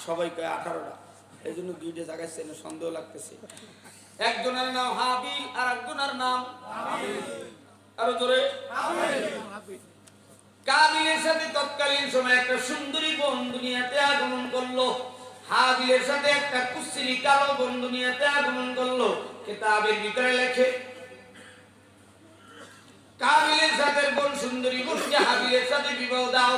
সবাই কয় 18টা, এই জন্য 2টা জায়গায় চেনে সন্দেহ লাগতেছে। একজনের নাম হাবিল আর একজনের নাম আরো জোরে কাবিলের সাথে তৎকালীন সময় একটা সুন্দরী বোন দুনিয়াতে আগমন করলো। হাবিলের সাথে একটা কুচ্ছিরি কালো বোন দুনিয়াতে আগমন করলো। কিতাবের ভিতরে লেখে কাবিলের সাথে বোন সুন্দরী বোনকে হাবিলের সাথে বিবাহ দাও,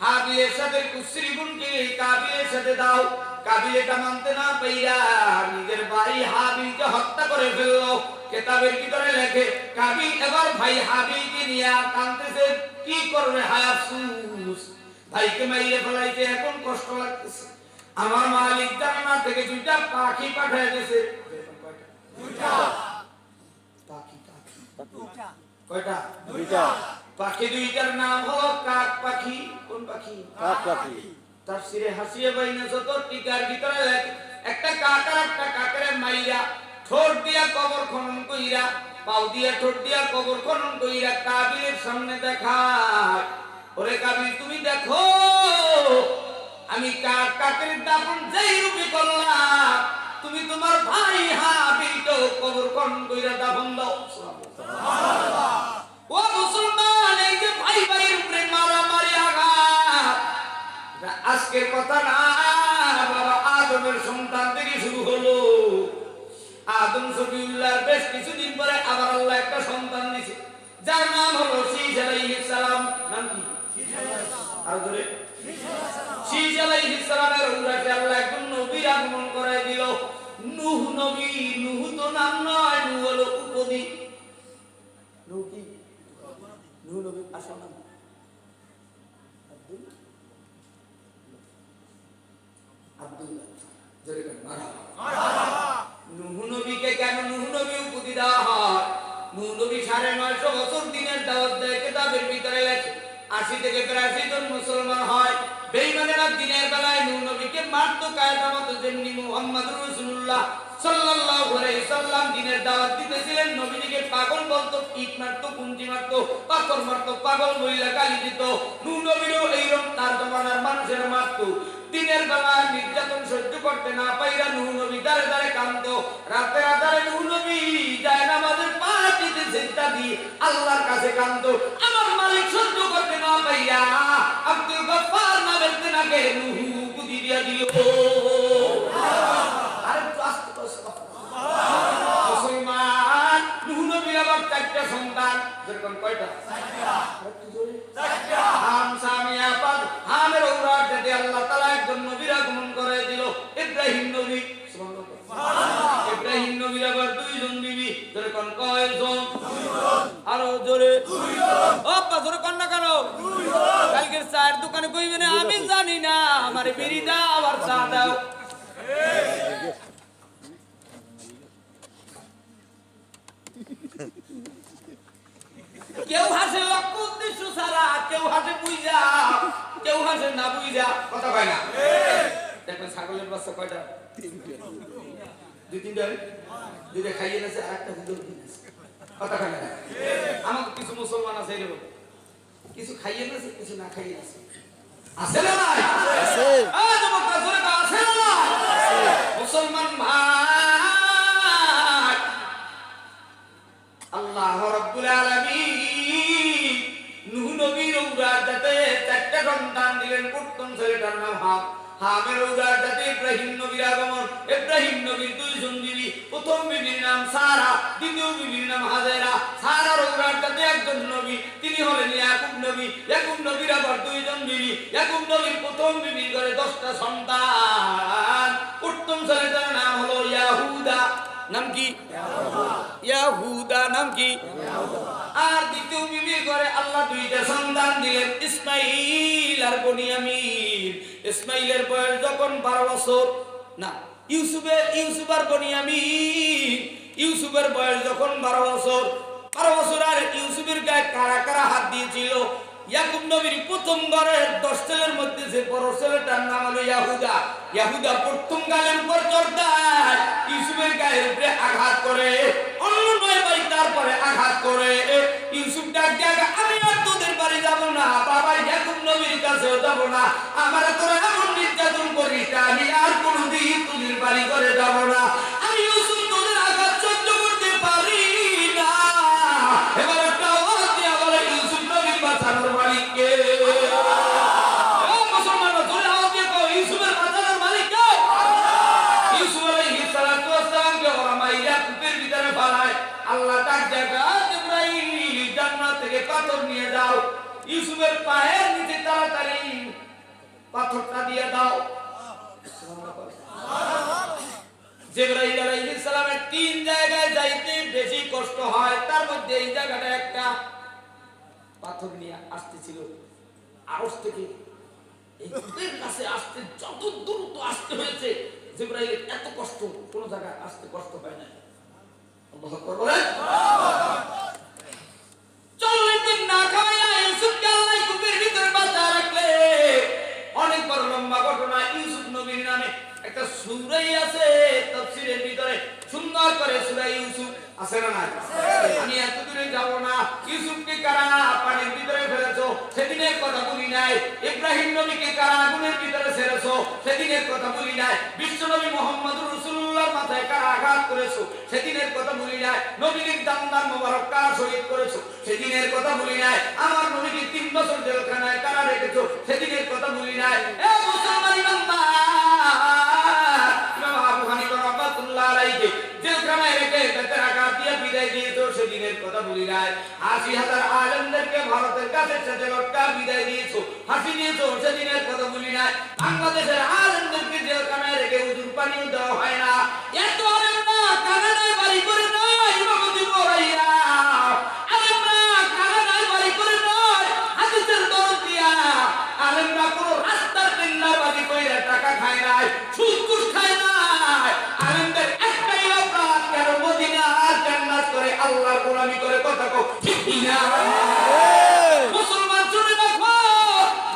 হাবিলের সাথে কুচ্ছিরি বোনকে কাবিলের সাথে দাও। কাবিল এটা মানতে না পাইরা নিজের ভাই হাবিলকে হত্যা করে ফেললো। কিতাবের ভিতরে লেখে কাবিল এবার ভাই হাবিলকে নিয়ে কাঁদতেছে, কি করবে হায় আফসোস, ভাইকে মাইরে ফেলাইতে এখন কষ্ট লাগতেছে। আমার মালিক জান্নাত থেকে 2টা পাখি পাঠিয়ে দিয়েছে। দুইটা পাখি, কয়টা? 2টা পাখি। 2টার নাম হলো কাক পাখি। কোন পাখি? কাক পাখি। তাফসীরে হাসিয়ে বাইনা যত টিকার ভিতরে লেখে একটা কাক আর একটা কাকের মাইরা ঠোঁট দিয়া কবর খনন কইরা, পাও দিয়া ঠোঁট দিয়া কবর খনন কইরা কাবিলের সামনে দেখায়, ওরে কাবিল তুমি দেখো আমি কাক কাকের দাফন যেই রূপে করলাম, তুমি তোমার ভাই হাবিলকে কবর খনন কইরা দাফন দাও। সুবহানাল্লাহ। ও মুসলমান, এই যে ভাই ভাইয়ের উপরে মারামারি আঘাত আজকের কথা না বাবা, আদমের সন্তান থেকে শুরু হলো। আদম সফিউল্লাহর বেশ কিছুদিন পরে আবার আল্লাহ একটা সন্তান দিয়েছে, যার নাম হলো শীশ আলাইহিস সালাম। নাম কি? আর ধরে শীশ আলাইহিস সালামের উরাতে আল্লাহ একজন নবীর আগমন করায় দিল, নূহ নবী। নূহ তো নাম নয়, নূহ হলো উপাধি। নূহ কি? নূহ নবী আসল নাম আব্দুল্লাহ। নূহ নবীকে কেন নূহ নবী উপাধি দেওয়া হয়? নূহ নবী 950 বছর দিনের দাওয়াত দেয়। কিতাবের ভিতরে লেখে 80 থেকে 83 জন মুসলমান হয়। বেঈমানেরা দিনের বেলায় নূহ নবীকে মারতো কায়দা মতো, যেমনি মুহাম্মদুর রাসূলুল্লাহ সাল্লাল্লাহু আলাইহি সাল্লাম দিনের দাওয়াত দিতেছিলেন। নবীজিকে পাগল বলতো, ইট মারতো, কুঞ্জি মারতো, পাথর মারতো, পাগল বইলা গালি দিত। নূহ নবীও এইরকম তার জমানার মানুষের মারতো। দিনের বেলায় নির্যাতন সহ্য করতে না পাইরা নূহ নবী দাঁড়ে দাঁড়ে কাঁদতো। রাতে আধারে নূহ নবী যায় নামাজের পা দিতে সিজদা দিয়ে আল্লাহর কাছে কাঁদতো, আমার মালিক সহ্য করতে না পাইয়া আব্দুল গফফার নামের তেনাকে নূহ বুদ্ধি দিয়া দিল। আরে তো আস্তে মুসলমান, নূহ নবীর আবার 4টা সন্তান। যেরকম কয়টা? 4টা। হাম, সাম, ইয়াফাদ। হামের ঔরত যাতে আল্লাহ তাআলা একজন নবীর আগমন করে দিল, ইব্রাহিম নবী। সুবহানাল্লাহ। ইব্রাহিম নবীর আবার 2 জন বিবি। যেরকম কয়জন? 2 জন। আরো জোরে 2 জন। ওপা জোরে কোন না কেন? 2 জন। কালকের চায়ের দোকানে কইবেন আমি জানি না, আমারে বিড়ি দাও আর চা দাও। কেউ হাসে লক্ষ্য উদ্দেশ্য ছাড়া, কেউ হাসে বুঝা, কেউ হাসে না বুঝা। কথা কয় না? দেখবেন ছাগলের বাচ্চা কয়টা? 2-3টা। 2টা খাইয়ে গেছে আর একটা হুদুর দিয়েছে। কথা কয় না? আমাদের কিছু মুসলমান আছে এরকম, কিছু খাইয়ে গেছে, কিছু না খাইয়ে গেছে। আছে না নাই? আছে। যুবকরা জোরে কও, আছে না নাই? আছে। মুসলমান ভাই, আল্লাহ রাব্বুল আলামিন নূহ নবীর ঔলাদাতে 4টা সন্তান দিলেন। প্রথম ছেলেটার নাম হাম। হামের ঔলাদাতে ইব্রাহিম নবীর আগমন। ইব্রাহিম নবীর 2 জন বিবি। প্রথম বিবির নাম সারা, দ্বিতীয় বিবির নাম হাজেরা। সারার ঔলাদাতে একজন নবী, তিনি হলেন ইয়াকুব নবী। ইয়াকুব নবীর আবার 2 জন বিবি। ইয়াকুব নবীর প্রথম বিবির ঘরে 10টা সন্তান। প্রথম ছেলেটার নাম হলো ইয়াহুদা। নাম কি? ইয়াহুদা। নাম কি? আর দ্বিতীয় বিবির ঘরে আল্লাহ 2টা সন্তান দিলেন, ইসমাইল আর বনিয়ামিন। ইসমাইলের বয়স যখন 12 বছর, না ইউসুফ আর বনিয়ামিন, ইউসুফের বয়স যখন 12 বছর, 12 বছর আর ইউসুফের গায়ে কারা কারা হাত দিয়েছিল? ইয়াকুব নবীর প্রথম ঘরের 10 ছেলের মধ্যে যে বড় ছেলেটার নাম হলো ইয়াহুদা। ইয়াহুদা প্রথম গালের উপর চড়তায় ইউসুফের গায়ের উপরে আঘাত করে, অন্য 9 ভাই তারপরে আঘাত করে। ইউসুফ ডাক দিয়ে আমি আর তোদের বাড়ি যাব না বাবা, ইয়াকুব নবীর কাছেও যাব না, আমার তোরা এমন নির্যাতন করিস আমি পাথর নিয়ে যাও, ইউসুফের পায়ের নিচে তাড়াতাড়ি পাথরটা দিয়ে দাও। জিবরাইল আলাইহিস সালামের 3 জায়গায় যাইতে বেশি কষ্ট হয়, তার মধ্যে এই জায়গাটা একটা পাথর নিয়ে আসতেছিল আরশ থেকে এই কুবের কাছে আসতে যত দ্রুত আসতে হয়েছে, জিবরাইলের এত কষ্ট কোন জায়গায় আসতে কষ্ট হয় না। আল্লাহু আকবার বলেন। 40 দিন না খাওয়া ইউসুফকে আল্লাহ কুবের ভিতরে বাঁধা রাখলে। অনেক বড় লম্বা ঘটনা। ইউসুফ নবীর নামে একটা সূরা আছে তাফসীরের ভিতরে, সুন্দর করে সূরা ইউসুফ আছে না নাই? আমি এত দূরে যাব না। ইউসুফকে কারা পানির ভিতরে ফেলেছো, সেদিনের কথা বলি নাই। ইব্রাহিম নবীকে কারা আগুনের ভিতরে ছেড়েছো, সেদিনের কথা বলি নাই। বিশ্ব নবী মুহাম্মদুর রাসূলুল্লাহর মাথায় কারা আঘাত করেছো, সেদিনের কথা বলি নাই। নবীর দান মোবারক কারা শহীদ করেছো, সেদিনের কথা বলি নাই। আমার নবীকে 3 বছর জেলখানায় কারা রেখেছো, সেদিনের কথা বলি নাই। এ মুসলমান ইমানদার, ইমাম আবু হানিফা রাহমাতুল্লাহ আলাইহি জেলখানায় রেখে বেতের আঘাত দিয়ে বিদায় দিয়েছো, সেদিনের কথা বলি নাই। ৮০,০০০ আলেমদেরকে ভারতের কাছে ছেড়ে লটকা বিদায় দিয়েছো, ফাঁসি দিয়েছো, সেদিনের কথা বলি নাই। বাংলাদেশের আলেমদেরকে জেলখানায় রেখে উজুর পানিও দেওয়া হয় না। এত আলেম না কানাডায় বাড়ি করে নয় ইমামতি পড়াইয়া, আলেম না কানাডায় বাড়ি করে নয় হাদিসের দরদ দিয়া, আলেম না কোনো রাস্তার টেন্ডারবাজি কইরা টাকা খায় নাই, সুদ ঘুষ খায় নাই। আলেমদের একটাই অপরাধ, কেন মদিনার জান্নাত করে আল্লাহর গোলামি করে, কথা কও ঠিক কি না? মুসলমান শুনে রাখো,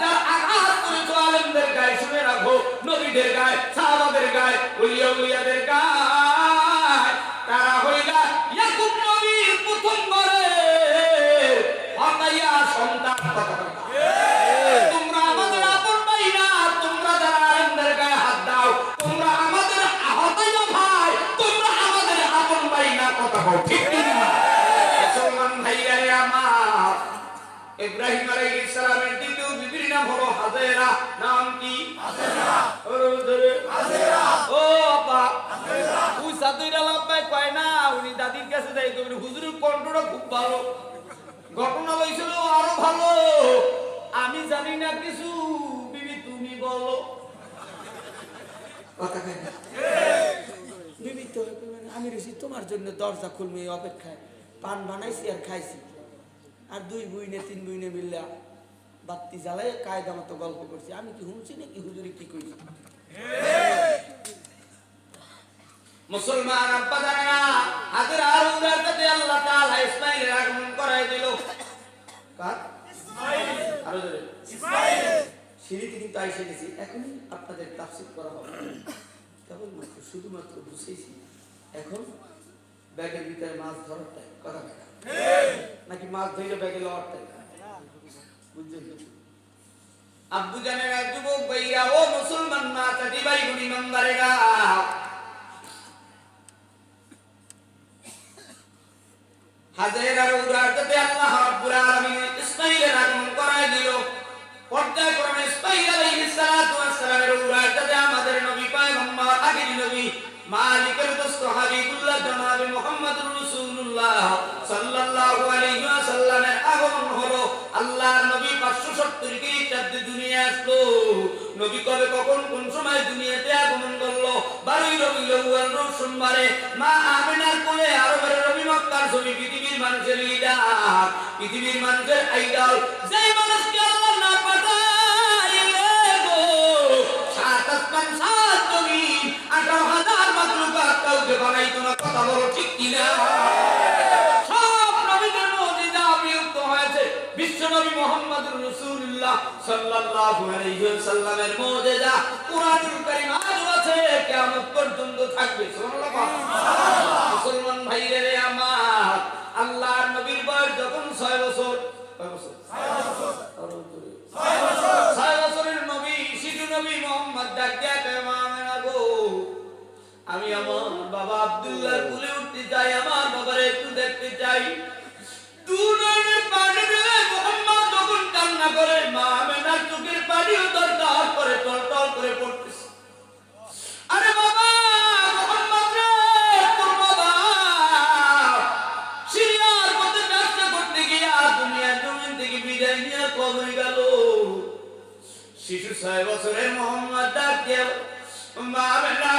যারা আঘাত করেছো আলেমদের গায়ে শুনে রাখো, নবীদের গায়ে, সাহাবাদের গায়ে, ওলিয়া উলিয়াদের গায়ে, তারা হইলা ইয়াকুব নবীর প্রথম ঘরে হতাইয়া সন্তান। তোমরা আমাদের আপন ভাই না, তোমরা যারা আলেমদের গায়ে হাত দাও, তোমরা আমাদের হতাইয়া ভাই, তোমরা আমাদের আপন ভাই না, কথা কও ঠিক কি না? মুসলমান ভাইরা আমার, ইব্রাহিম আলাইহিস সালামের দ্বিতীয় বিবির নাম হলো হাজেরা। নাম কি? হাজেরা। হাজেরা। ও আপা, হাজেরা। ওই সাদুইরা লাম্বাই কয় না, উনি দাদির কাছে যাই কইবেন, হুজুরের কণ্ঠটা খুব ভালো, ঘটনা হইছিল আরো ভালো। আমি জানি না কিছু, বিবি তুমি বলো। কথা কয় না বিবি, তো আমি রেছি তোমার জন্য দরজা খুলমি অপেক্ষায়, পান বানাইছি আর খাইছি, আর 2 বুইনে 3 বুইনে মিললা বাতি জ্বালাই কায়দা মতো গল্প করছি। আমি কি শুনছি নাকি হুজুরি কি কইছি? মুসলমান আব্বা জানেনা, হাজেরা আর উলার সাথে আল্লাহ তাআলা ইসমাঈলের আগমন করায় দিল। কার? ইসমাঈল। আরো জোরে ইসমাঈল। সিঁড়িতে কিন্তু আইসা গেছি, এখনই আপনাদের তাফসীর করা হবে, কেবলমাত্র শুধুমাত্র বুঝেছি। এখন ব্যাগের ভিতরে মাছ ধরার টাইম, কথা বলা নাকি মাছ ধরে ব্যাগে লওয়ার টাইম, বুঝছেন? আব্বু জানেরা, যুবক ভাইরা, ও মুসলমান মা চাচি ভাই বোন ইমানদারেরা, হাজেরার উরাতে আল্লাহ রাব্বুল আলামিন ইসমাঈলের আগমন করায় দিল। পর্যায়ক্রমে ইসমাঈল আলাইহিস সালাতু ওয়াস সালামের উরাতে আমাদের নবী পয়গম্বর আখিরি নবী মালিকের দোস্ত হাবিবুল্লাহ জনাবে মুহাম্মদুর রাসূলুল্লাহ সাল্লাল্লাহু আলাইহি ওয়াসাল্লামের আগমন হলো। আল্লাহর নবী 570 খ্রিস্টাব্দে দুনিয়ায় আসলো। নবী কবে কখন কোন সময় দুনিয়াতে আগমন করলো? 12 রবিউল আউয়াল রোজ সোমবারে মা আমিনার কোলে আরবের নবী মক্কার ছবি, পৃথিবীর মানুষের লিডার, পৃথিবীর মানুষের আইডল, যেই মানুষকে আল্লাহ না পাঠাইলে গো 7 আসমান 7 জমিন 18,000 মাখলুকাত কাউকে বানাইতো না, কথা বলো ঠিক কি না? সব নবীদের মুজিজা বিলুপ্ত হয়েছে, বিশ্ব নবী মুহাম্মদুর রাসূলুল্লাহ সাল্লাল্লাহু আলাইহি ওয়াসাল্লামের মুজিজা কুরআনুল কারীম আজও আছে, কিয়ামত পর্যন্ত থাকবে। সুবহানাল্লাহ। মুসলমান ভাইরে আমার, আল্লাহর নবীর বয়স যখন 6 বছর, কয় বছর? 6 বছর। 6 বছরের নবী, শিশু নবী মুহাম্মদ ডাক দিয়া কয়, মা আমেনা গো, আমি আমার বাবা আব্দুল্লাহর কোলে উঠতে চাই, আমার বাবারে একটু দেখতে চাই। দুনিয়ার পানি দিলে মুহাম্মদ যখন কান্না করে, মা আমেনার চোখের পানিও দরদর করে টলটল করে পড়তেছে। আরে বাবা মুহাম্মদ রে, তোর বাবা সিরিয়ার মধ্যে ব্যবসা করতে গিয়া দুনিয়ার জমিনে শিশু 6 বছরের মোহাম্মদ ডাক দেও মা বেলা